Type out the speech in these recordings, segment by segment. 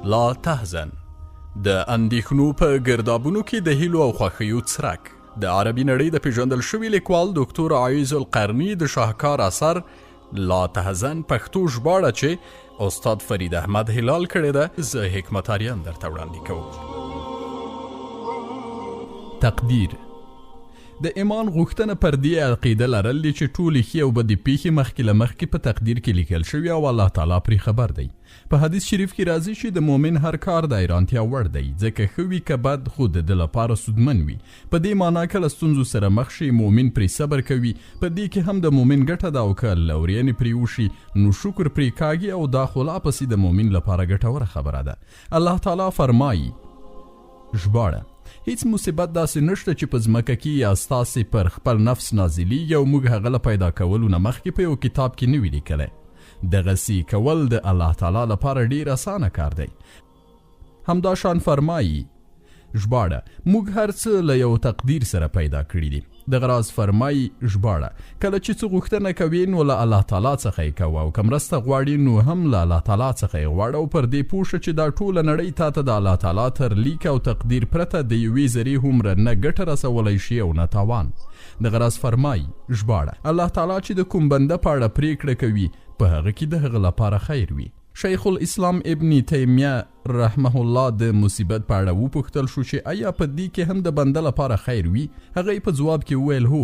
لا تهزن د اندېښنو په ګردابونو کې د هیلو او خوښیو څرک د عربي نړۍ د پیژندل شوي لیکوال دوکتور عايض القرني د شاهکار اثر لا تهزن پښتو ژباړه چې استاد فرید احمد هلال کړې ده، زه حکمت ارین درته وړاندې کوم. تقدیر د ایمان غوښتنه پر دې عقیده لرل دي چې ټولې ښې او بدې پیښې مخکې له مخکې په تقدیر کې لیکل شوي او الله تعالی پرې خبر دی. په حدیث شریف کې راځي چې د مؤمن هر کار د حیرانتیا وړ دی، ځکه ښه وي که بد خو د ده لپاره سودمن وي. په دې معنا که له ستونزو سره مخ شي مؤمن پرې صبر کوي، په دې کې هم د مؤمن ګټه ده، او که لورینې پرې وشي نو شکر پرې کاږي، او دا خو لا پسې د مؤمن لپاره ګټوره خبره ده. الله تعالی فرمایي ژباړه: هیڅ مصیبت داسې نشته چې په ځمکه کې یا ستاسې پر خپل نفس نازلیږي او موږ هغه له پیدا کولو نه مخکې په یو کتاب کې نه وي لیکلی. دغسې کول د الله تعالی لپاره ډیر اسانه کار دی. همدا شان فرمایي ژباړه: موږ هر څه له یو تقدیر سره پیدا کړي دي. دغه راز فرمایي ژباړه: کله چې څه غوښتنه کوي نو له الله تعالی څخه یې کوه، او که مرسته غواړي نو هم له الله تعالی څخه یې غواړه، او پر دې پوه شه چې دا ټوله نړۍ تا ته د الله تعالی تر لیک او تقدیر پرته د یوې ذرې هومره نه ګټه رسولی شي او نه تاوان. دغه راز فرمایي ژباړه: الله تعالی چې د کوم بنده په اړه پریکړه کوي په هغه کې د هغه لپاره خیر وي. شیخ الاسلام ابن تیمیه رحمه الله د مصیبت په اړه وپوښتل شو چې آیا په دې کې هم د بنده لپاره خیر وي؟ هغه په جواب کې وویل هو،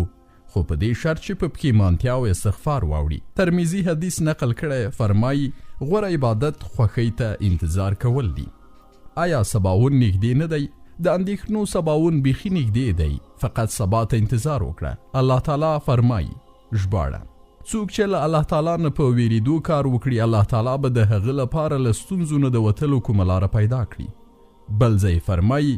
خو په دې شرط چې په پښیمانتیا او استغفار واوړي. ترمذي حدیث نقل کړی، فرمایي غوره عبادت خوښۍ ته انتظار کول دي. آیا سباون نږدې نه دی؟ د اندېښنو سباون بیخي نږدې دی، فقط سبا ته انتظار وکړه. الله تعالی فرمایي ژباړه: څوک چې له الله تعالی نه په ویریدو کار وکړي، الله تعالی به د هغه لپاره له ستونزو نه د وتلو کومه لاره پیدا کړي. بل ځای فرمایي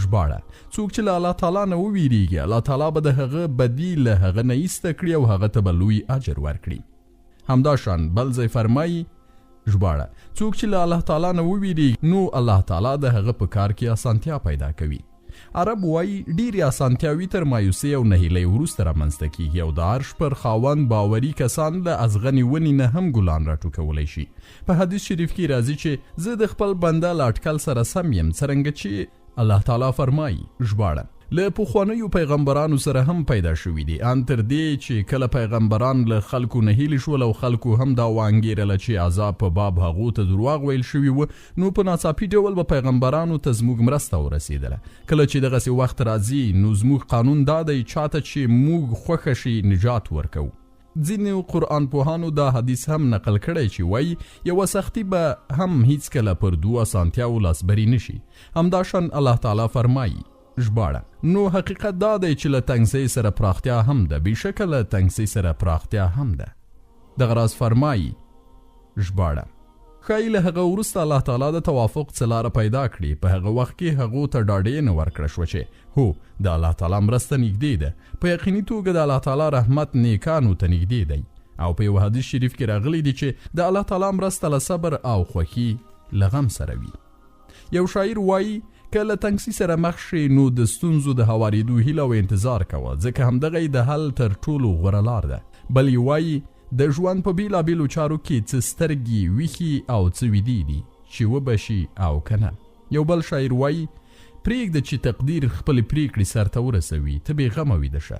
ژباړه: څوک چې له الله تعالی نه وویریږي، الله تعالی به د هغه بدي له هغه نه ایسته کړي او هغه ته به لوی اجر ورکړي. همدا شان بل ځای فرمایي ژباړه: څوک چې له الله تعالی نه وویریږي نو الله تعالی د هغه په کار کې اسانتیا پیدا کوي. عرب وایي ډیرې اسانتیاوي تر مایوسۍ او نهیلۍ وروسته رامنځته کیږي، او د عرش پر خاوند باوري کسان له ازغنې ونې نه هم ګلان راټوکولی شي. په حدیث شریف کې راځي چې زه د خپل بنده له اټکل سره سم یم، څرنګه چې الله تعالی فرمایي ژباړه: له پخوانیو پیغمبرانو سره هم پیدا شوي دي، ان تر دې چې کله پیغمبران له خلکو نه هیلې شول او خلکو هم دا وانګیرله چې عذاب په باب هغو ته دروغ ویل شوي و، نو په ناڅاپي ډول به پیغمبرانو ته زموږ مرسته ورسېدله. کله چې دغسې وخت راځي نو زموږ قانون دا دی چاته چې موږ خوښه شي نجات ورکوو. ځینو قرآن پوهانو دا حدیث هم نقل کړی چې وایي یوه سختي به هم هیڅکله پر دوو اسانتیاو لاسبري نشي. همدا شان الله تعالی فرمایي ژباړه: نو حقیقت دا دی چې له تنګسۍ سره پراختیا هم ده، بېشکه له تنګسۍ سره پراختیا هم ده. دغه راز فرمایي ژباړه: ښایي له هغه وروسته الله تعالی د توافق څه لاره پیدا کړي. په هغه وخت کې هغو ته ډاډینه ورکړه شوه چې هو د الله تعالی مرسته نږدې ده. په یقیني توګه د الله تعالی رحمت نیکانو ته نږدې دی. او په یو حدیث شریف کې راغلی دی چې د الله تعالی مرسته له صبر او خوښي له غم سره وي. یو شاعر وایي که له تنګسي سره مخ شي نو د ستونزو د هوارېدو هیله او انتظار کوه، ځکه همدغه د حل تر ټولو غوره لار ده. بل یې وایي د ژوند په بیلابیلو چارو کې څه سترګې ویښي او څه ویدې دي چې وبه شي او که نه. یو بل شاعر وایي پرېږده چې تقدیر خپلې پرېکړې سرته ورسوي، ته بې غمه ویده شه.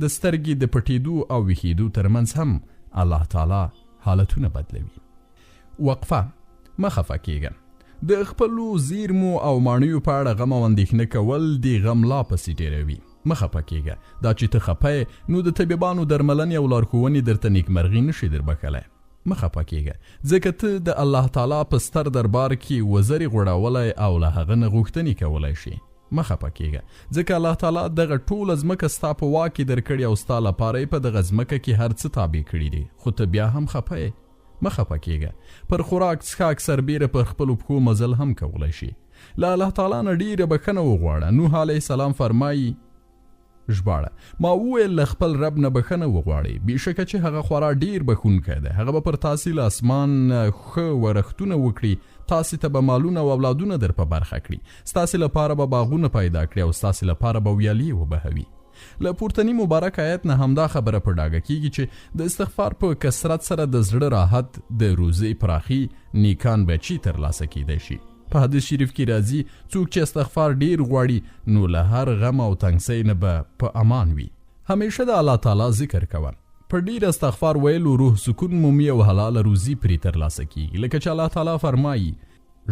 د سترګې د پټېدو او ویښېدو ترمنځ هم الله تعالی حالتونه بدلوي. وقفه: مه خفه کېږه. د خپلو زیرمو او ماڼیو په اړه غم او اندېښنه کول د غم لا پسې ډېروي. مه خفه کېږه. دا چې ته خفه یې نو د طبیبانو درملنې او لارښوونې درته نیکمرغي نشي در بښلی. مه خفه کېږه، ځکه ته د الله تعالی په ستر دربار کې وزرې غوړولی او له هغه نه غوښتنې کولی شي. مه خفه کېږه، ځکه الله تعالی دغه ټوله ځمکه ستا په واک کې درکړې او ستا لپاره یې په دغه ځمکه کې هر څه تابع کړي دي، خو ته بیا هم خفه یې. مه خفه کېږه. پر خوراک څښاک سربیره پر خپلو پښو مزل هم کولی شي. له الله تعالی نه ډېره بښنه وغواړه. نوح علیه السلام فرمایي ژباړه: ما وویل له خپل رب نه بښنه وغواړئ، بېشکه چې هغه خورا ډېر بښونکی دی. هغه به پر تاسې له اسمان ښه ورښتونه وکړي، تاسې ته به مالونه او اولادونه در په برخه کړي، ستاسې لپاره به باغونه پیدا کړي او ستاسې لپاره به ویالې وبهوي. له پورتني مبارک آیت نه همدا خبره په ډاګه کیږي چې د استغفار په کثرت سره د زړه راحت، د روزي پراخي، نیکان بچي ترلاسه کیدای شي. په حدیث شریف کې راځي څوک چې استغفار ډیر غواړي نو له هر غم او تنګسۍ نه به په امان وي. همیشه د الله تعالی ذکر کوه. په ډیر استغفار ویلو روح سکون مومي او حلال روزي پرې ترلاسه کیږي. لکه چې الله تعالی فرمایي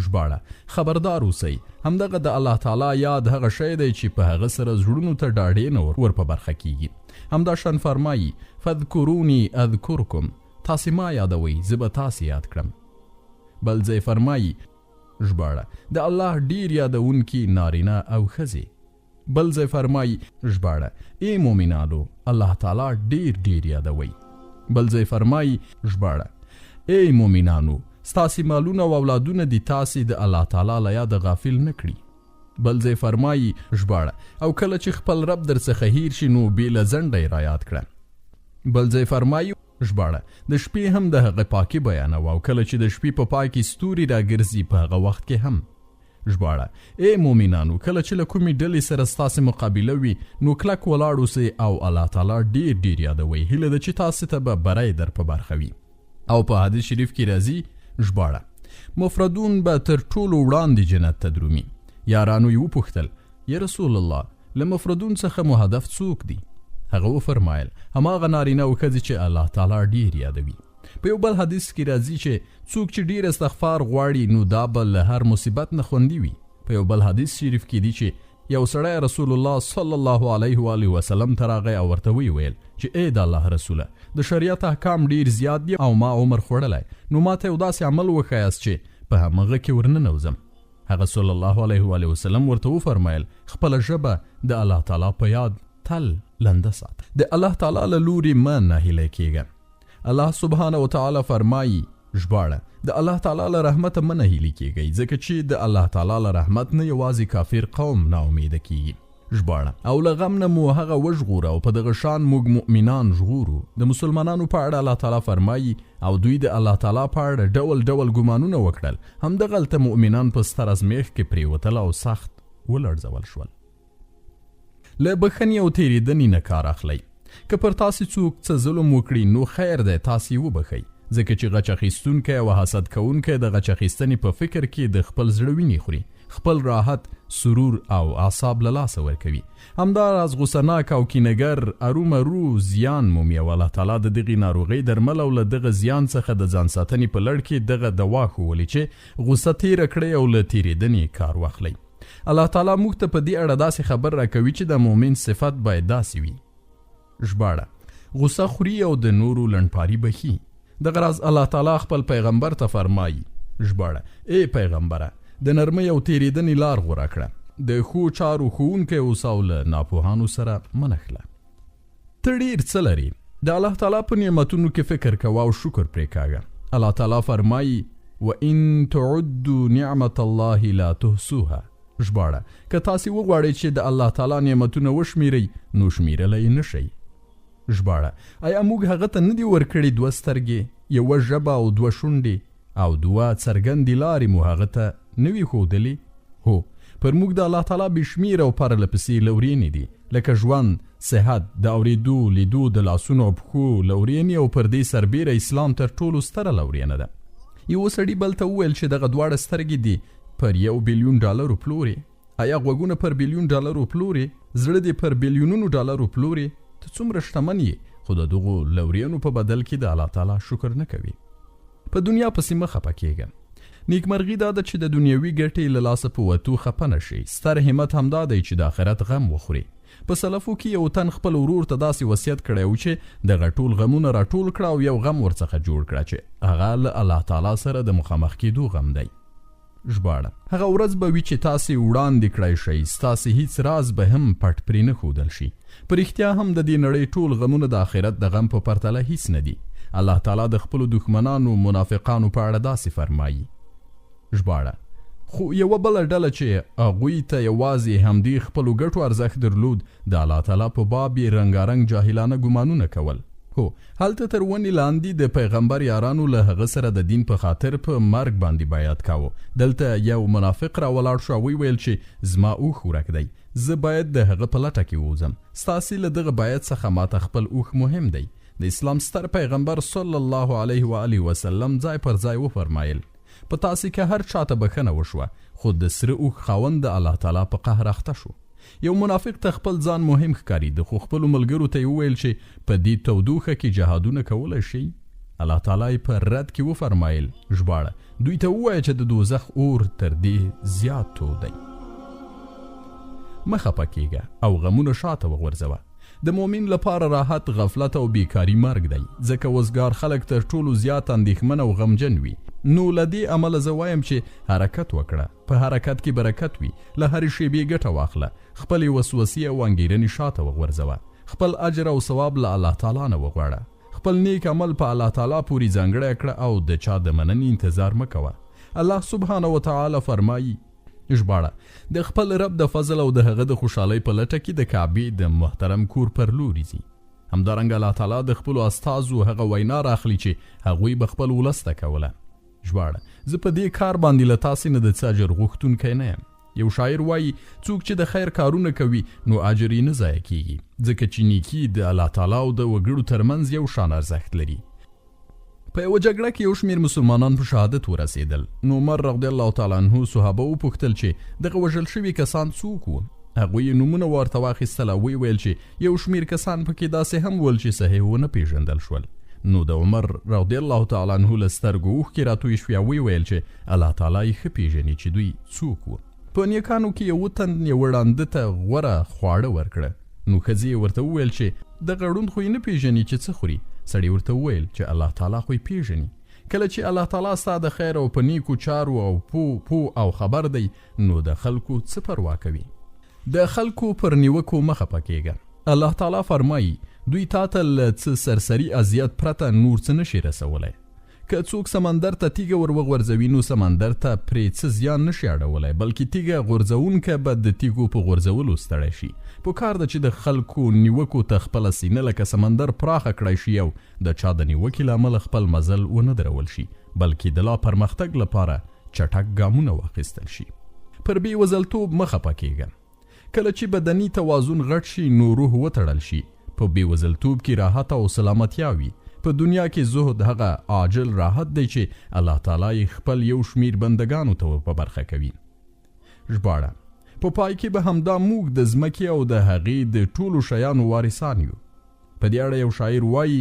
ژباړه خبردار اوسئ همدغه د الله تعالی یاد هغه شی دی چې په هغه سره زړونو ته ډاډې نه ور په برخه کیږي. همداشان فرمایي فذکرونی اذکرکم تاسې ما یادوئ زه به تاسې یاد کړم. بل ځای فرمایي ژباړه د الله ډیر یادونکي نارینه او ښځې. بل ځای فرمایي ژباړه ای مؤمنانو الله تعالی ډیر یادوئ. بل ځای فرمایي ژباړه ای مؤمنانو ستاسې مالونه او اولادونه دي تاسې د الله تعالی له یاده غافل نه کړي. بل ځای فرمایي ژباړه او کله چې خپل رب در څخه هیر شي نو بې له ځنډه یې رایاد کړه. بل ځای فرمایي ژباړه د شپې هم د هغه پاکي بیانوه او کله چې د شپې په پای کې ستوري راګرځي په هغه وخت کې هم. ژباړه ای مؤمنانو کله چې له کومې ډلې سره ستاسې مقابله وي نو کلک ولاړ اوسئ او الله تعالی ډیر یادوئ. هیله ده چې تاسې ته به بری در په برخه وي. او په حدیث شریف کې راځي ژباړه مفردون به تر ټولو وړاندې جنت ته درومي. یارانو یې وپوښتل یا رسول الله له مفردون څخه مو هدف څوک دی؟ هغه وفرمایل هماغه نارینه او ښځې چې الله تعالی ډیر یادوي. په یو بل حدیث کې راځي چې څوک چې ډیر استغفار غواړي نو دا به له هر مصیبت نه خوندي وي. په یو بل حدیث شریف کې دی چې یو سړی رسول الله صلی الله علیه و آله وسلم ته راغی او ورته ویل چې ای د الله رسوله د شریعت احکام ډیر زیات دي او ما عمر خوړلی نو ما ته یو داسې عمل وښایاست چې په همغه کې ورننوځم. هغه صلی الله علیه و آله وسلم ورته وفرمایل خپله ژبه د الله تعالی په یاد تل لنده سات. د الله تعالی له لوري مه ناهیلی کېږه. الله سبحانه و تعالی فرمایي ژباړه د الله تعالی له رحمته مه ناهیلي کېږئ ځکه چې د الله تعالی له رحمت نه یوازې کافر قوم ناامیده کېږي. ژباړه او له غم نه مو هغه وژغوره او په دغه شان موږ مؤمنان ژغورو. د مسلمانانو په اړه الله تعالی فرمایي او دوی د الله تعالی په اړه ډول ګمانونه وکړل همدغلته مؤمنان په ستر ازمیښت کې پرېوتل او سخت ولړزول شول. له بخښنې او تېرېدنې نه کار اخلئ. که پر تاسې څوک څه ظلم وکړي نو خیر دی تاسې وبخئ ځکه چې غچ اخیستونکی او حسد کوونکی د غچ اخیستنې په فکر کې د خپل زړه وینې خوري خپل راحت سرور او اعصاب له لاسه ورکوي. همداراز غوسهناک او کینهګر ارومرو زیان مومي او الله تعالی د دغې ناروغۍ درمل او له دغه زیان څخه د ځان ساتنې په لړ کې دغه دوا ښوولې چې غوسه تېره کړئ او له تېرېدنې کار واخلئ. الله تعالی موږ ته په دې اړه داسې خبر راکوي چې د مؤمن صفت باید داسې وي. ژباړه غوسه خوري او د نورو لنډپاري بخي. دغه راز الله تعالی خپل پیغمبر ته فرمایي ژباړه ای پیغمبره د نرمۍ او تېرېدنې لار غوره کړه د ښو چارو ښوونکی اوسه او له ناپوهانو سره مه نښله. ته ډېر څه لري د الله تعالی په نعمتونو کې فکر کوه او شکر پرې کاږه. الله تعالی فرمایي وان تعدوا نعمت الله لا تحصوها. ژباړه که تاسې وغواړئ چې د الله تعالی نعمتونه وشمیرئ نو شمیرلی نشئ. ژباړه آیا موږ هغه ته نه دي ورکړي دوه سترګې یوه ژبه او دوه شونډې او دوه څرګندې لارې مو هغه ته نه وي ښودلې؟ هو پر موږ د الله تعالی بې شمېره او پرله پسې لورینې دي لکه ژوند صحت د اورېدو لیدو د لاسونو او پښو لورینې او پر دې سربیره اسلام تر ټولو ستره لورینه ده. یوه سړي بل ته وویل چې دغه دواړه سترګې دي پر $1 بلیون پلورې. آیا غوږونه پر $1 بلیون پلورې؟ زړه دې پر $بلیونونو پلورې؟ ته څومره شتمن یې خو د دغو لورینو په بدل کې د الله تعالی شکر نه کوي. په دنیا پسې مه خفه کېږه. نیکمرغي دا ده چې د دنیوي ګټې له لاسه په وتو خفه نه شئ. ستر همت همدا دی چې د آخرت غم وخوري. په سلفو کې یو تن خپل ورور ته داسې وصیت کړی و چې دغه ټول غمونه راټول کړه او یو غم ورڅخه جوړ کړه چې هغه له الله تعالی سره د مخامخ کېدو غم دی. ژباړه هغه ورځ به وي چې تاسې وړاندې کړی شئ ستاسې هیڅ راز به هم پټ پرې نه ښودل شي. په رښتیا هم د دې نړۍ ټول غمونه د آخرت د غم په پرتله هیڅ نه دي. الله تعالی د خپلو دښمنانو منافقانو په اړه داسې فرمایي. ژباړه خو یوه بله ډله چې هغوی ته یوازې همدې خپلو ګټو ارزښت درلود د الله تعالی په باب یې رنګارنګ جاهلانه ګمانونه کول. هو هلته تر ونې لاندې د پیغمبر یارانو له هغه سره د دین په خاطر په مرګ باندې بیعت کاوه. دلته یو منافق را ولاړ شو او ویل چې زما اوښ ورک دی زه باید د هغه په لټه کې ووځم. ستاسې له دغه بیعت څخه ماته خپل اوښ مهم دی. د اسلام ستر پیغمبر صلی الله علیه و آله وسلم ځای پر ځای وفرمایل په تاسې که هر چاته بخښنه وشوه خو د سره اوښ خاوند د الله تعالی په قهر اخته شو. یو منافق ته خپل ځان مهم ښکارېده خو خپلو ملګرو ته یې وویل چې په دې تودوخه کې جهادونه کولی شئ. الله تعالی یې په رد کې وفرمایل ژباړه دوی ته ووایه چې د دوزخ اور تر دې زیات تود دی. مه خفه کېږه او غمونه شاته وغورځوه. د مؤمن لپاره راحت غفلت او بیکاري مرګ دی ځکه وزګار خلک تر ټولو زیات اندېښمن او غمجن وي. نو له دې امله زه وایم چې حرکت وکړه. په حرکت کې برکت وي. له هرې شیبې ګټه واخله. خپلې وسوسې او انګېرنې شاته وغورځوه. خپل اجر او ثواب له الله تعالی نه وغواړه. خپل نیک عمل په الله تعالی پورې ځانګړی کړه او د چا د مننې انتظار مه کوه. الله سبحانه وتعالی فرمایي ژباړه د خپل رب د فضل او د هغه د خوشحالۍ په لټه کې د کعبې د محترم کور پر لوري ځي. همدارنګه الله تعالی د خپلو استازو هغه وینا راخلي چې هغوی به خپل ولس ته کوله. ژباړه زه په دې کار باندې له تاسې نه د څه اجر غوښتونکی نه یم. یو شاعر وایي څوک چې د خیر کارونه کوي نو اجر یې نه ضایع کیږي ځکه چې نیکي د الله تعالی او د وګړو ترمنځ یو شان ارزښت لري. په یوه جګړه کې یو شمېر مسلمانان په شهادت ورسېدل. نو عمر رضی الله تعالی عنه صحابه وپوښتل چې دغه وژل شوي کسان څوک وو؟ هغوی یې نومونه ورته واخیستل او ویل چې یو شمېر کسان پکې داسې هم ول چې صحیح ونه پیژندل شول. نو د عمر رضی الله تعالی عنه له سترګو اوښکې راتوی شوې او ویل چې الله تعالی یې ښه پیژني چې دوی څوک وو. په نیکانو کې یو تن یوه ړانده ته غوره خواړه ورکړه. نو ښځې یې ورته وویل چې دغه ړوند خو یې نه پیژني چې څه خوري. سړی ورته وویل چې الله تعالی خو یې پیژني. کله چې الله تعالی ستا د خیر او په نیکو چارو او پو او خبر دی نو د خلکو څه پروا کوي. د خلکو پر نیوکو مه خفه کېږه. الله تعالی فرمایي دوی تا ته له څه سرسري اذیت پرته نور څه نشي رسولی. که څوک سمندر ته تیږه ور وغورځوي نو سمندر ته پرې څه زیان نشي اړولی بلکې تیږه غورځوونکی به د تیږو په غورځولو ستړی شي. په کار ده چې د خلکو نیوکو ته خپله سینه لکه سمندر پراخه کړی شي او د چا د نیوکې له امله خپل مزل ونه درول شي بلکې د لا پرمختګ لپاره چټک ګامونه واخیستل شي. پر بې وزلتوب مه خفه کېږه. کله چې بدني توازن غټ شي نو روح وتړل شي. په بې وزلتوب کې راحت او سلامتیا وي. په دنیا کې زهد هغه عاجل راحت دی چې الله تعالی خپل یو شمیر بندگانو ته په برخه کوي. ژباړه په پای کې به همدا موږ د ځمکې او د هغې د ټولو شیانو وارثان یو. په دې اړه یو شاعر وایي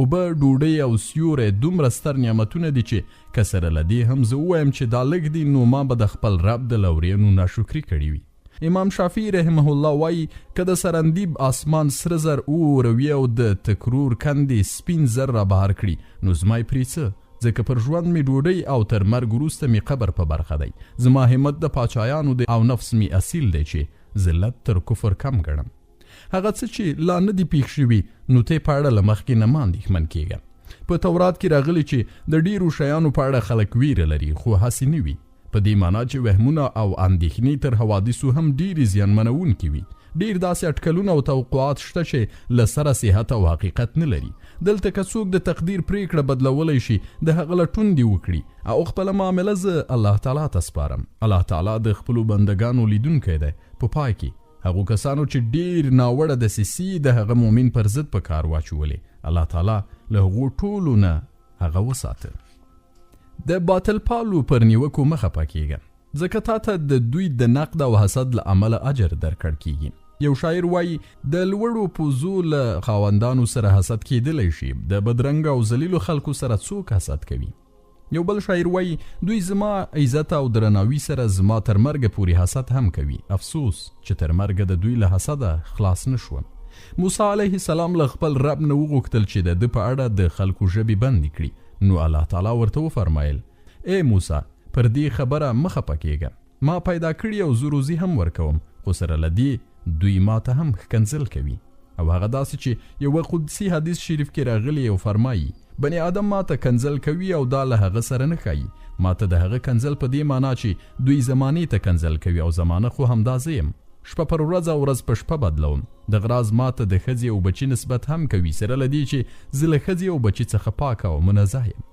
اوبه ډوډۍ او سیوری دومره ستر نعمتونه دي چې که سره له دې هم زه ووایم چې دا لږ دي نو ما به د خپل رب د لورینو ناشکري کړې وي. امام شافعي رحمه الله وایي که د سرندیب اسمان سره زر اوروي او د تکرور کندې سپین زر را بهر کړي نو زما یې پرې څه ځکه پر ژوند مې ډوډۍ او تر مرګ وروسته مې قبر په برخه دی. زما همت د پاچایانو دی او نفس مې اصیل دی چې ذلت تر کفر کم ګڼم. هغه څه چې لا نه دي پیښ شوي نو ته په اړه له مخکې نه مه اندېښمن کېږه. په تورات کې راغلي چې د ډیرو شیانو په اړه خلک ویره لري خو هسې نه وي. په دې معنا چې وهمونه او اندېښنې تر حوادثو هم ډېرې زیانمنونکي وي. ډېر داسې اټکلونه او توقعات شته چې له سره صحت او حقیقت نه لري. دلته که څوک د تقدیر پریکړه بدلولی شي د هغه لټون دې وکړي او خپله معامله زه الله تعالی ته سپارم. الله تعالی د خپلو بندګانو لیدونکی دی. په پای کې هغو کسانو چې ډېر ناوړه دسیسې د هغه مؤمن پر ضد په کار واچولې الله تعالی له هغو ټولو نه هغه وساته. د باطل پالو پر نیوکو مه خفه کېږه ځکه تا ته د دوی د نقد او حسد له امله اجر درکړ کېږي. یو شاعر وایي د لوړو پوزو له خاوندانو سره حسد کېدلی شي د بدرنګه او ذلیلو خلکو سره څوک حسد کوي. یو بل شاعر وایي دوی زما عزت او درناوي سره زما تر مرګه پورې حسد هم کوي. افسوس چې تر مرګه د دوی له حسده خلاص نه شوم. موسی علیه السلام له خپل رب نه وغوښتل چې د ده په اړه د خلکو ژبې بندې کړي. نو الله تعالی ورته وفرمایل ای موسی پر دې خبره مه خفه کېږه. ما پیدا کړي او زه روزي هم ورکوم خو سره له دې دوی ما ته هم ښکنځل کوي. او هغه داسې چې یوه قدسي حدیث شریف کې راغلی او فرمایي بني آدم ما ته کنځل کوي او دا له هغه سره نه ښایي. ما ته د هغه کنځل په دې معنا چې دوی زمانې ته کنځل کوي او زمانه خو همدا زه یم. شپه پر ورځ او ورځ په شپه بدلوم. دغه راز ما ته د ښځې او بچي نسبت هم کوي سره له دې چې زه له ښځې او بچي څخه پاک او منزه یم.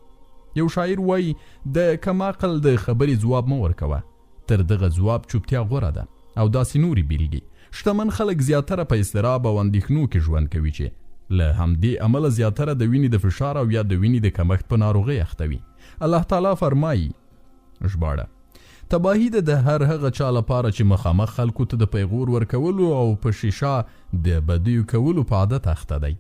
یو شاعر وایي د کم عقل د خبرې ځواب مه ورکوه. تر دغه ځواب چوپتیا غوره ده. او داسې نورې بیلګې. شتمن خلک زیاتره په اضطراب او اندېښنو کې ژوند کوي چې له همدې عمله زیاتره د وینې د فشار او یا د وینې د کمښت په ناروغۍ اخته وي. الله تعالی فرمایي ژباړه تباهي د هر هغه چا لپاره چې مخامخ خلکو ته د پیغور ورکولو او په شیشه د بدیو کولو په عادت اخته دی.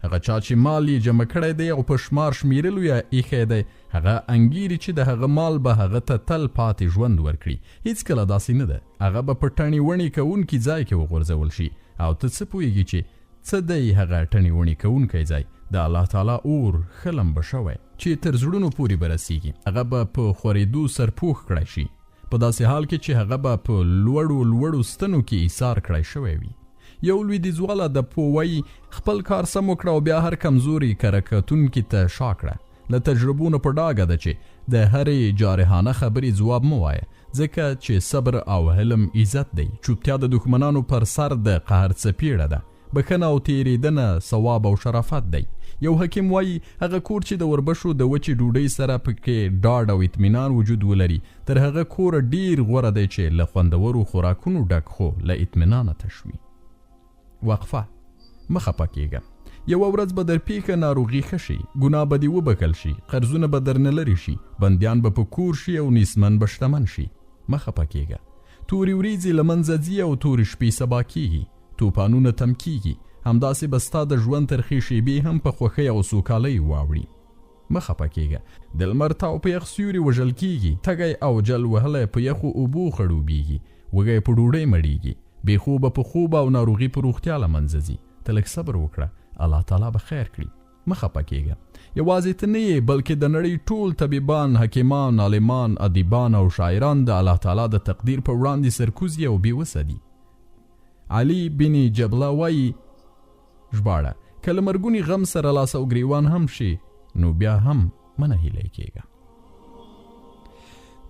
هغه چا چې مال یې جمع کړی دی او په شمار شمیرلو یې ایښی دی، هغه انګیري چې د هغه مال به هغه ته تل پاتې ژوند ورکړي. هیڅکله داسې نه ده. هغه به په ټڼې وڼې کوونکي ځای کې وغورځول شي. او ته څه پوهیږي چې څه دی هغه ټڼې وڼې کوونکی ځای؟ د الله تعالی اور ښه لمبه شوی چې تر زړونو پورې به رسیږي. هغه به په خورېدو سرپوښ کړی شي، په داسې حال کې چې هغه به په لوړو ستنو کې ایثار کړی شوی وي. یو لویدیځواله د پووی خپل کار سم وکړه او بیا هر کمزوري کره کتونکي ته شا کړه. له تجربو نه په ډاګه ده چې د هرې جارحانه خبرې ځواب مه وایه، ځکه چې صبر او حلم عزت دی. چوپتیا د دښمنانو پر سر د قهر څپېړه ده. بښنه او تېرېدنه ثواب او شرافت دی. یو حکیم وایي هغه کور چې د وربشو د وچې ډوډۍ سره پکې ډاډ او اطمینان وجود ولري، تر هغه کوره ډیر غوره دی چې له خوندورو خوراکونو ډک خو له اطمینانه تش وي. وقفه. مخه پکېږه. یوه ورځ به در پیښه ناروغي ښه شي، ګناه به دې وبښل شي، قرضونه به درنه لرې شي، بندیان به په کور شي او نیستمن به شتمن شي. مخه پکېږه. تورې وریځې له منځه ځي او تورې شپې سبا کېږي، توپانونه تم کېږي. همداسې به ستا د ژوند ترخې شېبې هم په خوښۍ او سوکالۍ واوړي. مخه پکېږه. د لمر تاو په یخ سیوري وژل کېږي، تږی او جل وهلی په یخو اوبو خړوبېږي، وږی په ډوډۍ مړېږي، بې خوبه په خوب او ناروغي په روغتیا له منځه ځي. ته لږ صبر وکړه، الله تعالی به خیر کړي. مخه پکېږه. یوازې ته نه یې، بلکې د نړۍ ټول طبیبان، حکیمان، عالمان، ادیبان او شاعران د الله تعالی د تقدیر په وړاندې سرکوزي او بېوسه دي. علي بن جبله وایي ژباړه که له مرګوني غم سره لاس او ګریوان هم شي نو بیا هم مه نهیلی کېږه.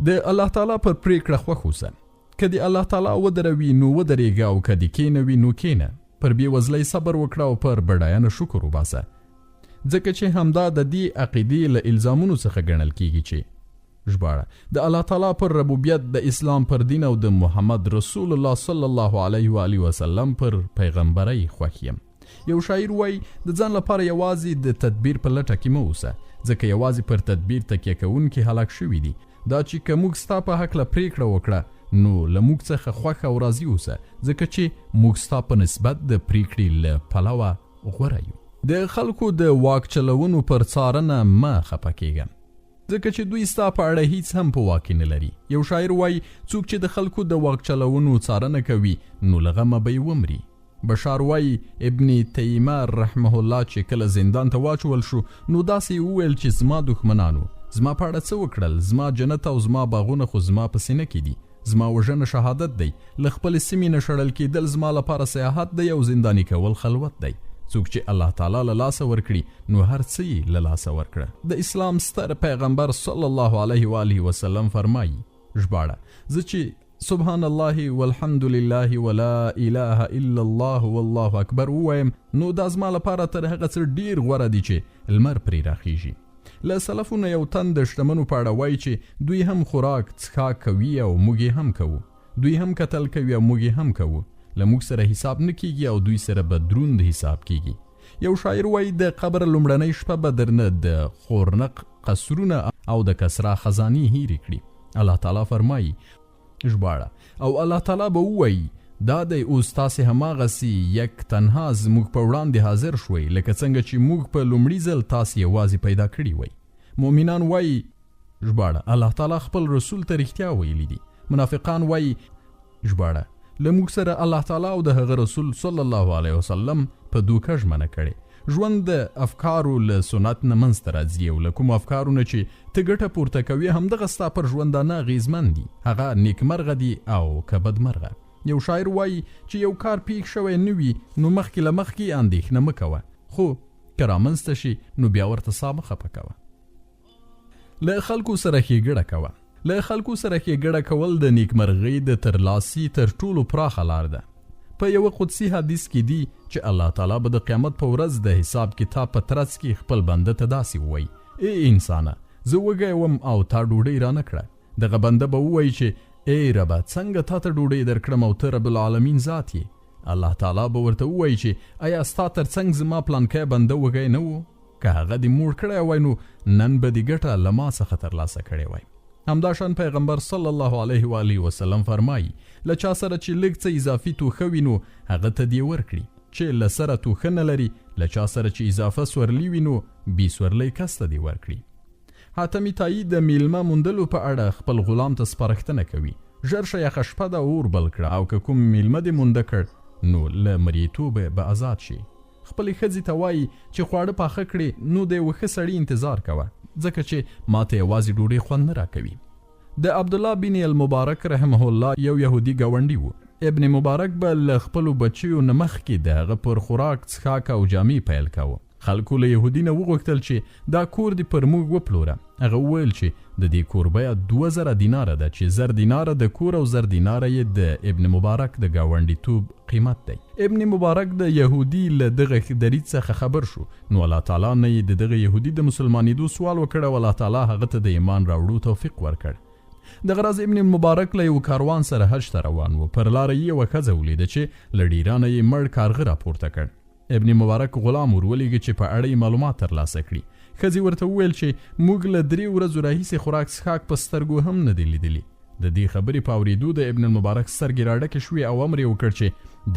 د الله تعالی پر پرېکړه خوښ اوسه. که د الله تعالی ودروي نو ودرېږه، او که د کېنوي نو کېنه. پر بېوزلۍ صبر وکړه او پر بډایانه شکر وباسه، ځکه چې همدا د دې عقیدې له الزامونو څخه ګڼل کېږي چې ژباړه د الله تعالی پر ربوبیت، د اسلام پر دین او د محمد رسول الله صلی الله علیه و آله وسلم پر پیغمبرۍ خوښ یم. یو شاعر وایي د ځان لپاره یوازې د تدبیر په لټه کې مه اوسه، ځکه یوازې پر تدبیر تکیه کوونکي هلاک شوي دي. دا چې که موږ ستا په هکله پرېکړه وکړه نو له موږ څخه خوښ او راضي اوسه، ځکه چې موږ ستا په نسبت د پرېکړې له پلوه غوره یو. د خلکو د واک چلونو پر څارنه مه خفه کېږه، ځکه چې دوی ستا په اړه هیڅ هم په واک نه لري. یو شاعر وایي څوک چې د خلکو د واک چلونو څارنه کوي نو له غمه به یې ومري. بشار وایي ابن تیمه رحمه الله چې کله زندان ته واچول شو نو داسې وویل چې زما دښمنانو زما په اړه څه وکړل؟ زما جنت او زما باغونه خو زما په سینه کې دي. زما وژنه شهادت دی، له خپلې سیمې نه شړل کېدل زما لپاره سیاحت دی او زنداني کول خلوت دی. څوک چې الله تعالی له لاسه ورکړي نو هر څه یې له لاسه ورکړه. د اسلام ستر پیغمبر صلی الله علیه و آله وسلم فرمایي ژباړه زه چې سبحان الله والحمد لله ولا اله الا الله والله اکبر ووایم نو دا زما لپاره تر هغه څه ډیر غوره دي چې لمر پرې راخیږي. له سلفونو یو تن د شتمنو په اړه وایي چې دوی هم خوراک څښاک کوي او موږ هم کوو، دوی هم کتل کوي او موږ هم کوو، له موږ سره حساب نه کیږي او دوی سره به دروند حساب کیږي. یو شاعر وایي د قبر لومړنۍ شپه به درنه د خورنق قصرونه او د کسرا خزانې هیرې کړي. الله تعالی فرمایي ژباړه او الله تعالی به ووایي دا دی اوس تاسې هماغسې یک تنها زموږ په وړاندې حاضر شوئ لکه څنګه چې موږ په لومړي ځل تاسې یوازې پیدا کړي وئ. مؤمنان وایي ژباړه الله تعالی خپل رسول ته رښتیا ویلي دي. منافقان وایي ژباړه له موږ سره الله تعالی او د هغه رسول صلی الله علیه وسلم په دوکه ژمنه کړې. ژوند د افکارو له سنت نه منځته راځي او له کومو افکارو نه چې ته ګټه پورته کوي همدغه ستا پر ژوندانه اغېزمن دي، هغه نیکمرغه دي او که بدمرغه. یو شاعر وایي چې یو کار پیښ شوی نه وي نو مخکې له مخکې اندېښنه مه کوه، خو که رامنځته شي نو بیا ورته سا مه خفه کوه. له خلکو سره ښېګړه کوه. له خلکو سره ښېګړه کول د نیکمرغۍ د ترلاسي تر ټولو پراخه لار ده. په یوه قدسي حدیث کې دي چې الله تعالی به د قیامت په ورځ د حساب کتاب په ترڅ کې خپل بنده ته داسې ووایي ای انسانه زه وږی وم او تا ډوډۍ رانه کړه. دغه بنده به ووایي چې ای ربه څنګه تا ته ډوډۍ درکړم او ته رب العالمین ذات یې. الله تعالی به ورته ووایي چې آیا ستا تر څنګ زما پلانکی بنده وږی نه و؟ که هغه دې موړ کړی وای نو نن به دې ګټه له ما څخه ترلاسه کړې وای. همداشان پیغمبر صلی الله علیه و آله وسلم فرمایي له چا سره چې لږ څه اضافي توښه وي نو هغه ته دې ورکړي، چې له سره توښه نه لري له چا سره چې اضافه سورلي وي نو بې سورلی کس ته دې ورکړي. حاتمي طایی د میلمه موندلو په اړه خپل غلام ته سپارښتنه کوي، ژر شه یخه شپه ده اور بل کړه، او که کوم میلمه دې مونده کړ نو له مریتوبه به آزاد شي. خپلې ښځې ته وایي چې خواړه پاخه کړي نو د یوه ښه سړي انتظار کوه، ځکه چې ماته یوازې ډوډۍ خوند نه راکوي. د عبدالله بن المبارک رحمه الله یو یهودي ګاونډي و. ابن مبارک به له خپلو بچیو نه مخکې د هغه پر خوراک څښاک او جامې پیل کاوه. خلکو له یهودي نه وغوښتل چې دا کور دې پر موږ وپلوره. هغه وویل چې د دې کور بیه 2000 دیناره ده، چې 1000 دیناره د کور او 1000 دیناره یې د ابن مبارک د ګاونډیتوب قیمت دی. ابن مبارک د یهودي له دغه دریځ څخه خبر شو، نو الله تعالی نه یې د دغه یهودي د مسلمانېدو سوال وکړ او الله تعالی هغه ته د ایمان راوړو توفیق ورکړ. د غرض ابن مبارک له یو کاروان سره حج ته روان و. پر لاره یې یوه ښځه ولیده چې له ډیرانه یې مړ کارغه راپورته کړ. ابن مبارک غلام ورولېږه چې په اړه یې معلومات ترلاسه کړي. ښځې ورته وویل چې موږ له 3 ورځو راهیسې خوراک څښاک په سترګو هم نه دی لیدلی. د دې خبرې په اورېدو د ابن مبارک سترګې راډکې شوې او امر یې وکړ چې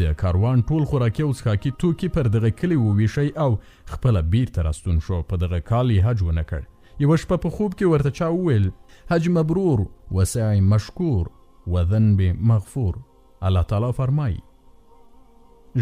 د کاروان ټول خوراکي او څښاکي توکي پر دغه کلي وویشئ او خپله بیرته راستون شو. په دغه کال یې حج ونه کړ. یوه شپه په خوب کې ورته چا وویل حج مبرور و سعی مشکور و ذنب مغفور. الله تعالی فرمایي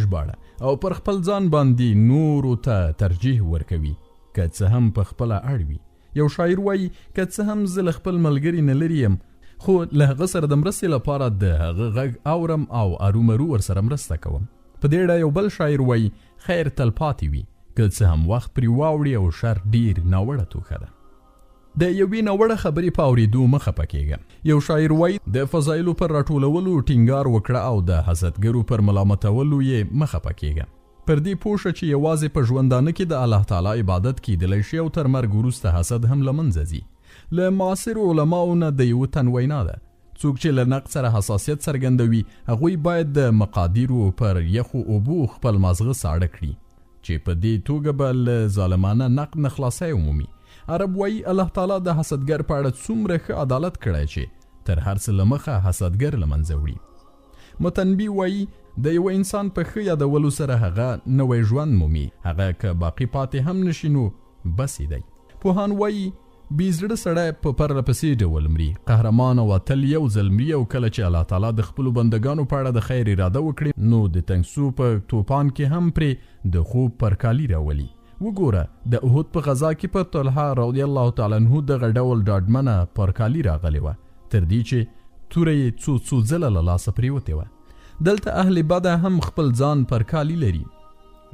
ژباړه او پر خپل ځان باندې نورو ته ترجیح ورکوي که څه هم په خپله اړ وي. یو شاعر وایي که څه هم زه له خپل ملګري نه لرې یم، خو له هغه سره د مرستې لپاره د هغه غږ اورم او ارومرو ورسره مرسته کوم. په دې اړه یو بل شاعر وایي خیر تل پاتې وي که څه هم وخت پرې واوړي او شر ډیر ناوړه توښه ده. د یوې ناوړه خبرې په اورېدو مه خفه کېږه. یو شاعر وایي د فضایلو پر راټولولو ټینګار وکړه او د حسدګرو پر ملامتولو یې مه خفه کېږه. پر دې پوه شه چې یوازې په ژوندانه کې د الله تعالی عبادت کیدلی شي او تر مرګ وروسته حسد هم له منځه ځي. له معاصرو علماو نه د یوه تن وینا ده، څوک چې له نقد سره حساسیت څرګندوي هغوی باید د مقادیرو پر یخو اوبو خپل مازغه ساړه کړي، چې په دې توګه به له ظالمانه نقد نه خلاصی ومومي. عرب وایي الله تعالی د حسدګر په اړه څومره ښه عدالت کړی چې تر هر څه له مخه حسدګر له منځه وړي. متنبي وایي د یو انسان په ښه یادولو سره هغه نوی ژوند مومي، هغه که باقی پاتې هم نشي نو بس دی. پوهان وایي بې زړه سړی په پرله پسې ډول مري، قهرمان او اتل یو ځل مري، او کله چې الله تعالی د خپلو بندګانو په اړه د خیر اراده وکړي نو د تنګسو په توپان کې هم پرې د خوب پرکالي راولي. وګوره د احد په غزا کې په طلحه رضی الله تعالی عنه دغه ډول ډاډمنه پرکالي راغلی وه، تر دې چې توره یې څو ځله له لاسه پرېوتې وه. دلته اهل بده هم خپل ځان پرکالي لري.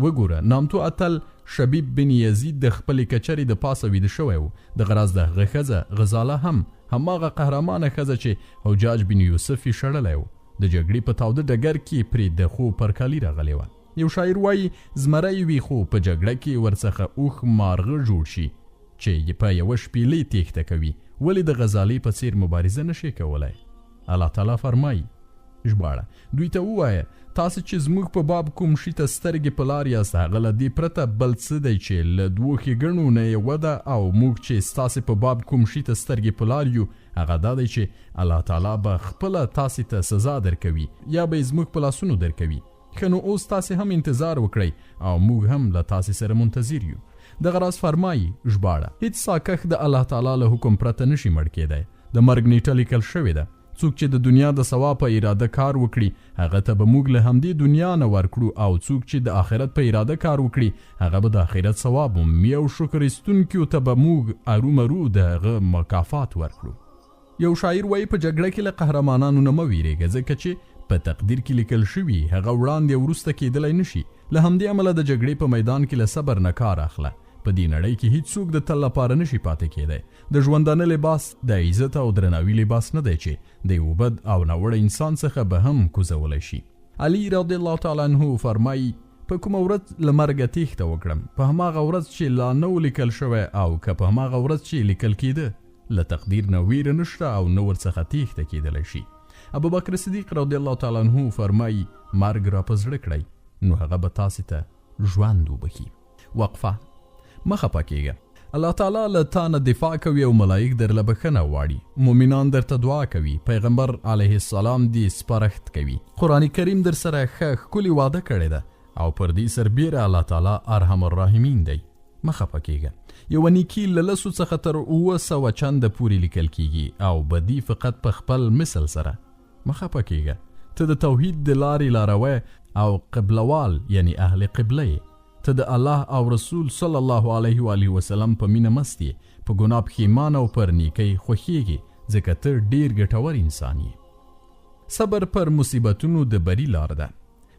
وګوره نامتو اتل شبیب بن یزید د خپلې کچرې د پاسه ویده شوی و. د غرض د هغه ښځه غزاله هم هماغه قهرمانه ښځه چې حجاج بن یوسف یې شړلی و، د جګړې په تاوده ډګر کې پرې د خوب پرکالي راغلی وه. یو شاعر وایي زمری وي خو په جګړه کې ورڅخه اوښ مارغه جوړ شي چې په یوه شپیلۍ تېښته کوي، ولې د غزالې په څیر مبارزه نشي کولی. الله تعالی فرمایي ژباړه دوی ته ووایه تاسو چې زموږ په باب کوم شي ته سترګې په لار یاست هغه له دې پرته بل څه دی چې له دوو ښېګڼو نه یوه ده، او موږ چې ستاسې په باب کوم شي ته سترګې په لار یو هغه دا دی چې الله تعالی به خپله تاسې ته سزا درکوي یا به یې زموږ په لاسونو درکوي. ښه نو اوس تاسې هم انتظار وکړئ او موږ هم له تاسې سره منتظر یو. دغه راز فرمایي ژباړه هیڅ ساکښ د الله تعالی له حکم پرته نشي مړ کېدی. د مرګ نیټه لیکل شوې ده. څوک چې د دنیا د ثواب په اراده کار وکړي هغه ته به موږ له همدې دنیا نه ورکړو، او څوک چې د آخرت په اراده کار وکړي هغه به د آخرت ثواب ومومي، او شکر ایستونکیو ته به موږ ارومرو د هغه مکافات ورکړو. یو شاعر وایي په جګړه کې له قهرمانانو نه مه ویرېږه، ځکه چې په تقدیر کې لیکل شوي هغه وړاندې وروسته کېدلی نشي. له همدې امله د جګړې په میدان کې له صبر نه کار اخله. په دې نړۍ کې هیڅ څوک د تل لپاره نشي پاتې کېدی. د ژوندانه لباس د عزت او درناوي لباس نه دی چې د یو بد او ناوړه انسان څخه به هم کوزولی شي. علي رضی الله تعالی عنه فرمایي په کومه ورځ له مرګه تېښته وکړم، په هماغه ورځ چې لا نه و لیکل شوی، او که په هماغه ورځ چې لیکل کېده له تقدیر نه ویره نشته او نه ورڅخه تېښته کېدلی شي. ابوبکر صدیق رضی الله تعالی عنه فرمایي مرګ را په زړه کړئ نو هغه به تاسې ته ژوند وبخي. وقفه مه خفه کېږه. الله تعالی له تا نه دفاع کوي او ملائک درله بخښنه غواړي، مؤمنان درته دعا کوي، پیغمبر علیه السلام دې سپارښت کوي، قرآن کریم در سره ښه ښکلې وعده کړې ده او پر دې سربیره الله تعالی ارحم الراحمین دی. مه خفه کېږه. یوه نیکي له 10 څخه تر 700 چنده پورې لیکل کیږي او بدي فقط په خپل مثل سره. مه خفه کېږه. ته د توحید د لارې لاروی او قبلوال یعنی اهل قبله یې. ته د الله او رسول صلی الله علیه و آله وسلم په مینه مست یې، په ګناه پښیمان او پر نیکۍ خوښیږي، ځکه ته ډیر ګټور انسان یې. صبر پر مصیبتونو د بری لار ده.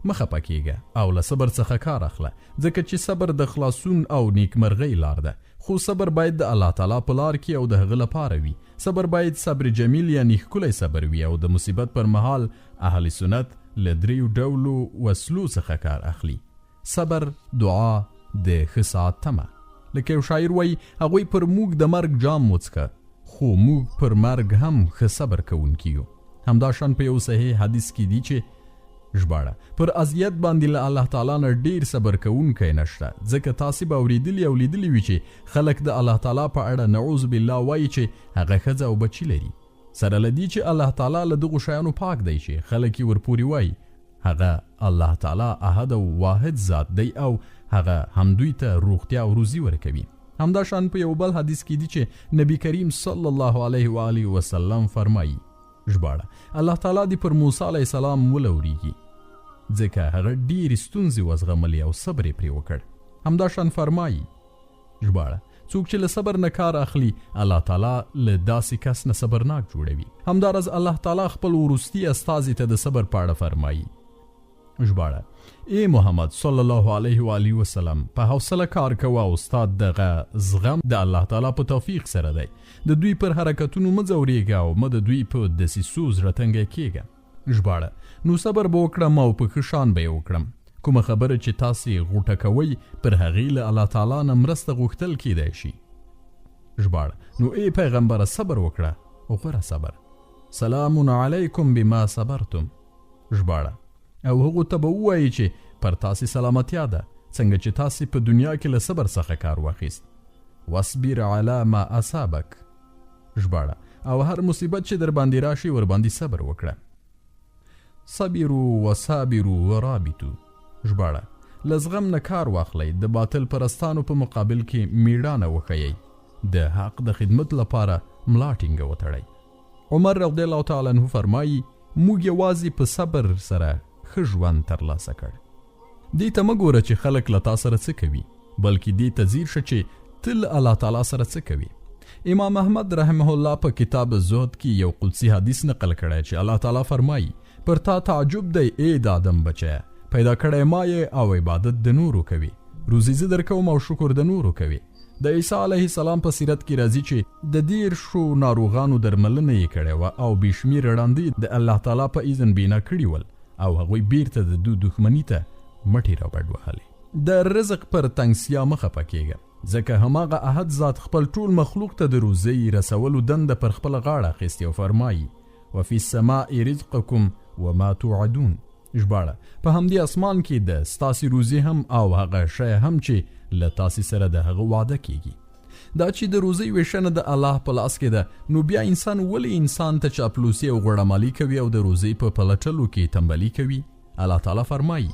مه خفه کېږه او له صبر څخه کار اخله، ځکه چې صبر د خلاصون او نیکمرغۍ لار ده. خو صبر باید د الله تعالی په لار کې او د هغه لپاره وي. صبر باید صبر جمیل یعنی ښکلی صبر وي او د مصیبت پر مهال اهل سنت له 3 ډولو وسلو څخه کار اخلي: صبر، دعا، د ښه ساعت تمه. لکه یو شاعر وایي، هغوی پر موږ د مرګ جام وڅښه، خو موږ پر مرګ هم ښه صبر کوونکي یو. همدا شان په یو صحیح حدیث کې دی چې ژباړه پر اذیت باندې له الله تعالی نه ډیر صبر کوونکی نشته، ځکه تاسې به اورېدلي او لیدلي وي چې خلک د الله تعالی په اړه نعوذ بالله وایي چې هغه ښځه او بچي لري، سره له دې چې الله تعالی له دغو شیانو پاک دی چې خلک یې ورپورې وایي. هغه الله تعالی احد او واحد ذات دی او هغه همدوی ته روغتیا او روزي ورکوي. همدا شان په یو بل حدیث کې دی چې نبی کریم صلی الله علیه و آله وسلم فرمایي ژباړه الله تعالی دې پر موسی علیه السلام ولوريږي، ځکه هغه ډېرې ستونزې وزغملې او صبر یې پرې وکړ. همدا شان فرمایي ژباړه څوک چې له صبر نه کار اخلي الله تعالی له داسې کس نه صبرناک جوړوي. همداراز الله تعالی خپل وروستي استازي ته د صبر په اړه فرمایي ژباړه ای محمد صلی الله علیه و آله وسلم په حوصله کار کوه او استاد دغه زغم د الله تعالی په توفیق سره دی. د دوی پر حرکتونو مه ځورېږه او مه د دوی په دسیسو زړه تنګی کېږه. ژباړه نو صبر به وکړم او په ښه شان به یې وکړم. کومه خبره چې تاسې غوټه کوئ پر هغې له الله تعالی نه مرسته غوښتل کیدای شي. ژباړه نو ای پیغمبره صبر وکړه او غوره صبر. سلام علیکم بما صبرتم. ژباړه او هغو ته به ووایي چې پر تاسې سلامتیا ده څنګه چې تاسې په دنیا کې له صبر څخه کار واخیست. واصبر علی ما اصابک. ژباړه او هر مصیبت چې در باندې راشي ور باندې صبر وکړه. صبروا وصابروا ورابطوا. ژباړه له زغم نه کار واخلئ، د باطل پرستانو په مقابل کې میړانه وښیئ، د حق د خدمت لپاره ملا ټینګه وتړئ. عمر رضی الله تعالی عنه فرمایي موږ یوازې په صبر سره ښه ژوند ترلاسه کړ. دې ته مه ګوره چې خلک له تا سره څه کوي، بلکې دې ته ځیر شه چې ته له الله تعالی سره څه کوي. امام احمد رحمه الله په کتاب زهد کې یو قدسي حدیث نقل کړی چې الله تعالی فرمایي پر تا تعجب دی ای د آدم بچیه، پیدا کړی ما یې او عبادت د نورو کوي، روزي زه درکوم او شکر د نورو کوي. د عیسی علیه السلام په سیرت کې راځي چې د 10 ناروغانو درملنه یې کړې وه او بې شمېره ړانده د الله تعالی په اذن بینا کړي ول او هغوی بیرته د دوی دښمني ته مټې را بډ وهلې. د رزق پر تنګسیا مه خفه کېږه، ځکه هماغه احد ذات خپل ټول مخلوق ته د روزۍ رسولو دنده پر خپله غاړه اخیستې او فرمایي وفي السماء رزقکم وما توعدون. ژباړه په همدې اسمان کې د ستاسې روزي هم او هغه شی هم چې له تاسې سره د هغه وعده کیږي. دا چې د روزۍ ویشنه د الله په لاس کې ده، نو بیا انسان ولې انسان ته چاپلوسي او غوړمالي کوي او د روزۍ په پلټلو کې تنبلي کوي؟ الله تعالی فرمایي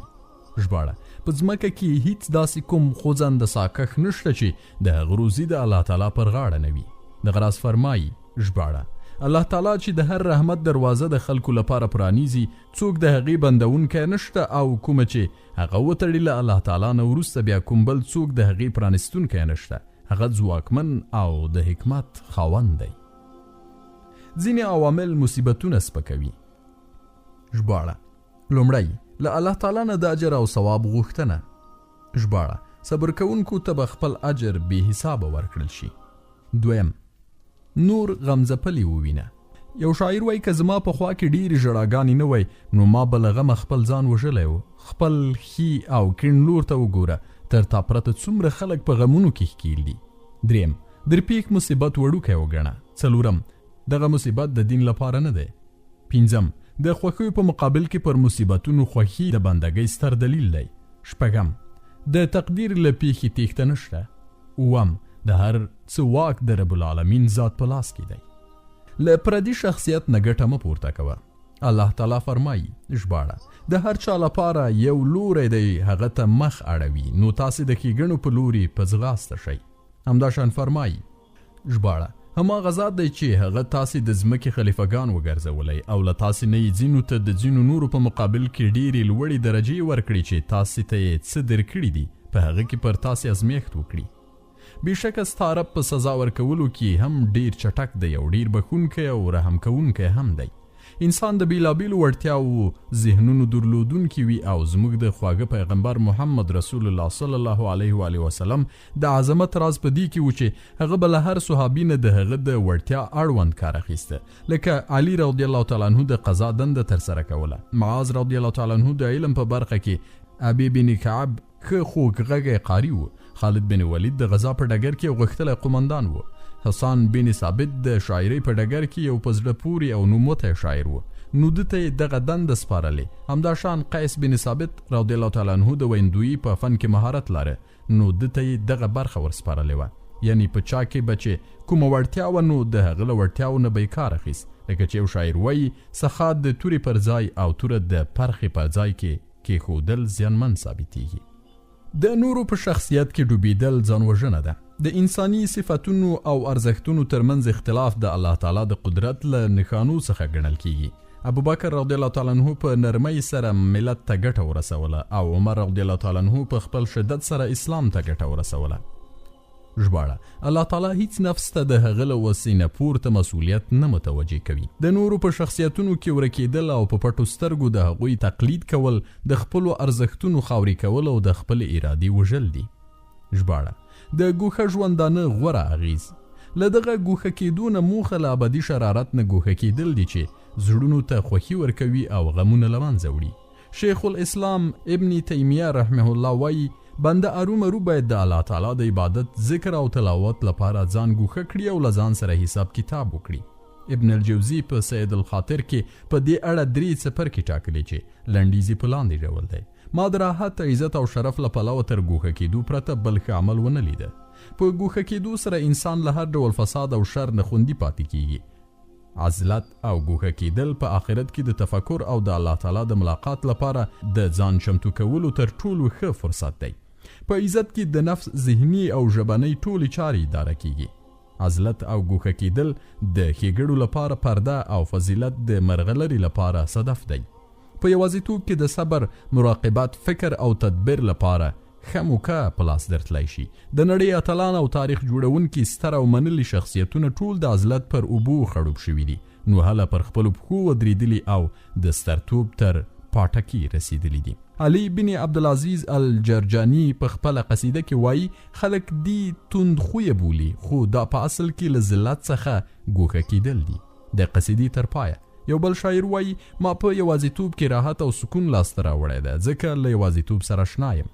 ژباړه په ځمکه کې هیڅ داسې کوم خوځنده ساکښ نشته چې د هغه روزي د الله تعالی پر غاړه نه وي. دغه راز فرمایي ژباړه الله تعالی چې د هر رحمت دروازه د خلکو لپاره پرانیزي، څوک د هغې بندونکی نشته او کومه چې هغه وتړي له الله تعالی نه وروسته بیا کوم بل څوک د هغې پرانیستونکی نشته. هغه ځواکمن او د حکمت خاوند دی. ځینې عوامل مصیبتونه سپکوي. ژباړه لومړی له الله تعالی نه د اجر او ثواب غوښتنه. ژباړه صبر کوونکو ته به خپل اجر بې حسابه ورکړل شي. دویم نور غمځپلي ووینه. یو شاعر وایي که زما په خوا کې ډېرې ژړاګانې نه وای نو ما به له غمه خپل ځان وژلی و. خپل ښي او کیڼ لور ته وګوره، تر تا پرته څومره خلک په غمونو کې ښکیل دي. دریم درپیښ مصیبت وړوکی وګڼه. څلورم دغه مصیبت د دین لپاره نه دی. پنځم د خوښیو په مقابل کې پر مصیبتونو خوښي د بندګۍ ستر دلیل دی. شپږم د تقدیر له پیښې تېښته نشته. اووم د هر څه واک د رب العالمین ذات په لاس کې دی. له پردي شخصیت نه ګټه مه پورته کوه. الله تعالی فرمایي ژباړه د هر چا لپاره یو لوری دی هغه ته مخ اړوي نو تاسې د ښېګڼو په لوري په ځغاسته شئ. همداشان فرمایي ژباړه هماغه ذات دی چې هغه تاسې د ځمکې خلیفګان وګرځولی او له تاسې نه یې ځینو ته د ځینو نورو په مقابل کې ډېرې لوړې درجې ورکړي چې تاسې ته یې څه درکړي دي په هغه کې پر تاسې ازمیښت وکړي. بېشکه ستا رب په سزا ورکولو کې هم ډېر چټک دی او ډېر بښونکی او رحم کوونکی هم دی. انسان د بیلابیلو وړتیاو ذهنونو درلودونکي وي او زموږ د خواږه پیغمبر محمد رسول الله صلی الله علیه و آله وسلم د عظمت راز په دې کې و چې هغه به له هر صحابي نه د هغه د وړتیا اړوند کار اخیسته، لکه علي رضی الله تعالی عنه د قضا دنده ترسره کوله، معاذ رضی الله تعالی عنه د علم په برخه کې، ابي بن کعب که خوږغږی قاري و، خالد بن ولید د غزا په ډګر کې غښتلی قمندان و، حسان بن ثابت د شاعرۍ په ډګر کې یو په زړه پورې او نوموتی شاعر و، نو ده ته یې دغه دنده سپارلې. همداشان قیس بن ثابت رضی الله تعالی عنه د ویندویي په فن کې مهارت لاره، نو ده ته یې دغه برخه ورسپارلې وه. یعنی په چا کې به چې کومه وړتیا وه نو د هغه له وړتیاو نه به یې کار اخیست، لکه چې یو شاعر وایي سخات د تورې پر ځای او توره د پرخې پر ځای کې کېښودل زیانمن ثابتېږي. د نورو په شخصیت کې ډوبېدل ځانوژنه ده. د انساني صفتونو او ارزښتونو ترمنځ اختلاف د الله تعالی د قدرت له نښانو څخه ګڼل کیږي. ابوبکر رضی الله تعالی عنه په نرمۍ سره ملت ته ګټه ورسوله او عمر رضی الله تعالی عنه په خپل شدت سره اسلام ته ګټه ورسوله. ژباړه الله تعالی هیڅ نفس ته د هغه له وسې نه پورته مسؤلیت نه متوجه کوي. د نورو په شخصیتونو کې ورکېدل او په پټو سترګو د هغوی تقلید کول د خپلو ارزښتونو خاورې کول او د خپل ارادې وژل دي. ژباړه د ګوښه ژوندانه غوره اغیز له دغه ګوښه کېدو نه موخه له ابدي شرارت نه ګوښه کېدل دي چې زړونو ته خوښي ورکوي او غمونه له منځه وړي. شیخ الاسلام ابن تیمیه رحمه الله وایي بنده ارومرو باید د الله تعالی د عبادت ذکر او تلاوت لپاره ځان ګوښه کړي او له ځان سره حساب کتاب وکړي. ابن الجوزی په سید الخاطر کې په دې اړه 3 څپرکې ټاکلي چې لنډیزې په لاندې ډول دی. ما د راحت، عزت او شرف له پلوه تر ګوښه کېدو پرته بل ښه عمل ونه لیده. په ګوښه کېدو سره انسان له هر ډول فساد او شر نه خوندي پاتې کیږي. عزلت او ګوښه کېدل په آخرت کې د تفکر او د الله تعالی د ملاقات لپاره د ځان چمتو کولو تر ټولو ښه فرصت دی. په عزت کې د نفس ذهني او ژبنۍ ټولې چارې اداره کیږي. عزلت او ګوښه کېدل د ښېګړو لپاره پرده او فضیلت د مرغلرې لپاره صدف دی. په یوازیتوب کې د صبر، مراقبت، فکر او تدبیر لپاره ښه موقع په لاس درتلی شي. د نړۍ اتلان او تاریخ جوړونکي ستر او منلي شخصیتونه ټول د عزلت پر اوبو خړوب شوي دي، نو هله پر خپلو پښو ودرېدلي او د سترتوب تر پاټکي رسېدلي دي. علي بن عبدالعزیز الجرجاني په خپله قصیده کې وایي خلک دی توند خویه بولي، خو دا په اصل کې له ذلت څخه ګوښه کېدل دي. د قصیدې تر پایه یو بل شاعر وایي ما په یوازیتوب کې راحت او سکون لاسته راوړی ده، ځکه له یوازیتوب سره اشنا یم.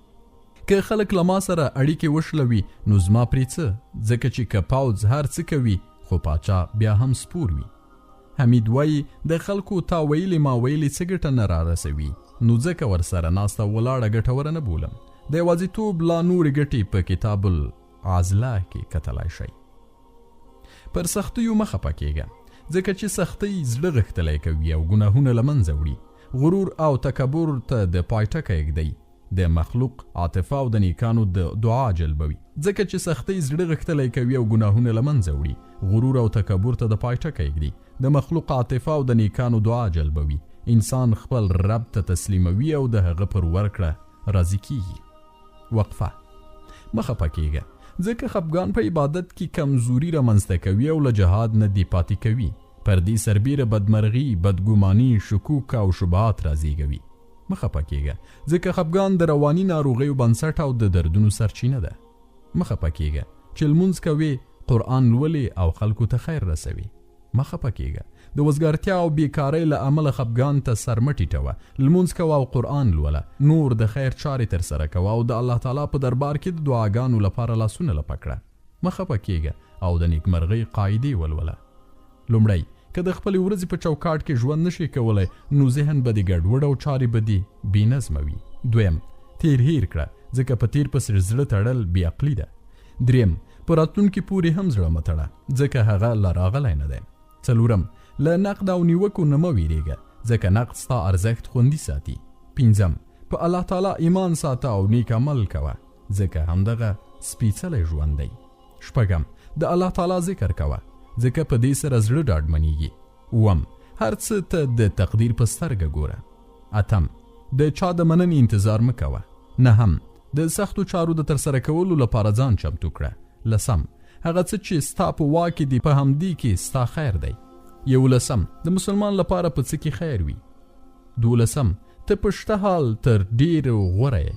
که خلک له ما سره اړیکې وشلوي نو زما پرې څه، ځکه چې که پوځ هر څه کوي خو پاچا بیا هم سپور وي. حمید وایي د خلکو تا ویلي ما ویلي څه ګټه نه رارسوي، نو ځکه ورسره ناسته ولاړه ګټوره نه بولم. د یوازیتوب لا نورې ګټې په کتاب العزله کې کتلی شئ. پر سختیو مه خفه کېږه، ځکه چې سختۍ زړه غښتلی کوي او ګناهونه له منځه وړي. غرور او تکبر ته د پای ټکی ږدئ. د مخلوق عاطفه او د نیکانو د دعا جلبوي، ځکه چې سختۍ زړه غښتلی کوي او ګناهونه له منځه وړي. غرور او تکبر ته د پای ټکی ږدي. د مخلوق عاطفه او د نیکانو دعا جلبوي. انسان خپل رب ته تسلیموي او د هغه پر ورکړه راضي کیږي. وقفه مه خفه کېږه، ځکه خفګان په عبادت کې کمزوري رامنځته کوي او له جهاد نه دی پاتې کوي. پر دې سربیره بدمرغي، بدګماني، شکوک او شبهات رازیږوي. مه خفه کېږه، ځکه خفګان د رواني ناروغیو بنسټ او د دردونو سرچینه ده. مه خفه کېږه چې لمونځ کوې، قرآن لولې او خلکو ته خیر رسوي. مه خفه کېږه د وزګارتیا او بیکارۍ له امله خفګان ته سر مه ټیټوه. لمونځ کوه او قرآن لوله، نور د خیر چارې ترسره کوه او د الله تعالی په دربار کې د دعاګانو لپاره لاسونه لپه کړه. مه خفه کېږه او د نیکمرغۍ قاعدې ولوله. لومړی که د خپلې ورځې په چوکاټ کې ژوند نشي کولی نو ذهن به دې ګډوډ او چارې به دې بې نظمه وي. دویم تیر هیر کړه، ځکه په تیر پسې زړه تړل بې عقلي ده. دریم په راتلونکي پورې هم زړه مه تړه ځکه هغه لا راغلی نه دی. څلورم، له نقد او نیوکو نه مه ویرېږه ځکه نقد ستا ارزښت خوندي ساتي. پنځم، په الله تعالی ایمان ساته او نیک عمل کوه ځکه همدغه سپېڅلی ژوند دی. شپږم، د الله تعالی ذکر کوه ځکه په دې سره زړه ډاډمنېږي. اووم، هر څه ته د تقدیر په سترګه ګوره. اتم، د چا د مننې انتظار مه کوه. نهم، د سختو چارو د ترسره کولو لپاره ځان چمتو کړه. لسم، هغه څه چې ستا په واک کې دي په همدې کې ستا خیر دی. یولسم، د مسلمان لپاره په څه کې خیر وي. دولسم، ته په شته حال تر ډېر غوره یې.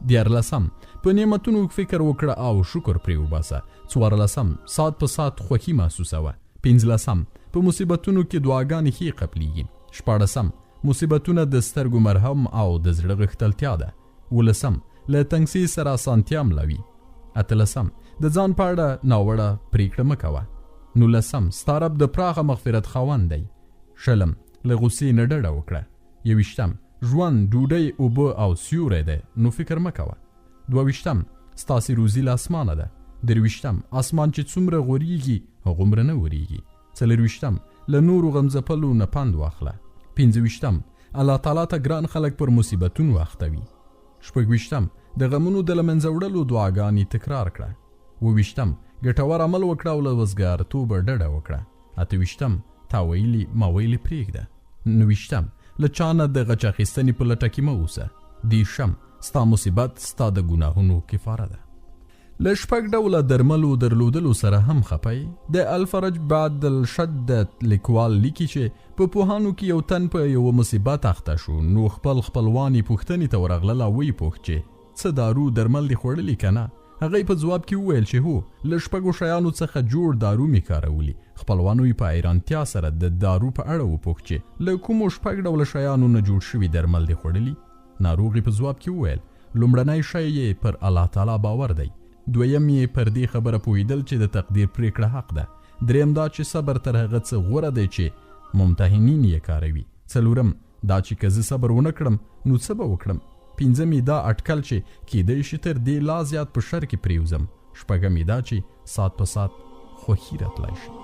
دیارلسم، په نعمتونو فکر وکړه او شکر پرې وباسه. څوارلسم، ساعت په ساعت خوښي محسوسوه. پنځلسم، په مصیبتونو کې دعاګانې ښې قبلیږي. شپاړسم، مصیبتونه د سترګو مرهم او د زړه غښتلتیا ده. ولسم، له تنګسي سره اسانتیا ملوي. اتلسم، د ځان په اړه ناوړه پرېکړه مه کوه. نولسم، ستا رب د پراخه مغفرت خاوند دی. شلم، له غصې نه ډډه وکړه. یویشتم، ژوند ډوډۍ اوبه او سیوری دی نو فکر مه کوه. دوهویشتم، ستاسې روزي له اسمانه ده. درویشتم، اسمان چې څومره غوریږي هغومره نه وریږي. څلرویشتم، له نورو غمځپلو نه پند واخله. پنځهویشتم، الله تعالی ته ګران خلک پر مصیبتونو اختوي. شپږویشتم، د غمونو د له منځه وړلو دعاګانې تکرار کړه. اوویشتم، ګټور عمل وکړه او له وزګارتوبه ډډه وکړه. اتهویشتم، تا ویلي ما ویلي پرېږده. نهویشتم، له چا نه د غچ اخیستنې په لټه کې مه اوسه. دېرشم، ستا مصیبت ستا د ګناهونو کفاره ده. له شپږ ډوله درملو درلودلو سره هم خپی. د الفرج بعد الشدت لیکوال لیکي چې په پوهانو کې یو تن په یو مصیبت اخته شو نو خپلوان یې پوښتنې ته ورغلل او ویې پوښت چې څه دارو درمل دې خوړلي که نه؟ هغه په ځواب کې وویل چې هو، له شپږو شیانو څخه جوړ دارو مې کارولي. خپلوانو یې په حیرانتیا سره د دارو په اړه وپوښت چې له کومو شپږ ډوله شیانو نه جوړ شوي درمل دې خوړلي؟ ناروغ یې په ځواب کې وویل لومړنی شی یې پر الله تعالی باور دی. دویم یې پر دې خبره پوهېدل چې د تقدیر پرېکړه حق ده. دریم دا چې صبر تر هغه څه غوره دی چې ممتحنین یې کاروي. څلورم دا چې که زه صبر ونه کړم نو څه به وکړم. پنځم یې دا اټکل چې کیدای شي تر دې لا زیات په شر کې پرېوځم. شپږم یې دا چې ساعت په ساعت خوښي راتلی شي.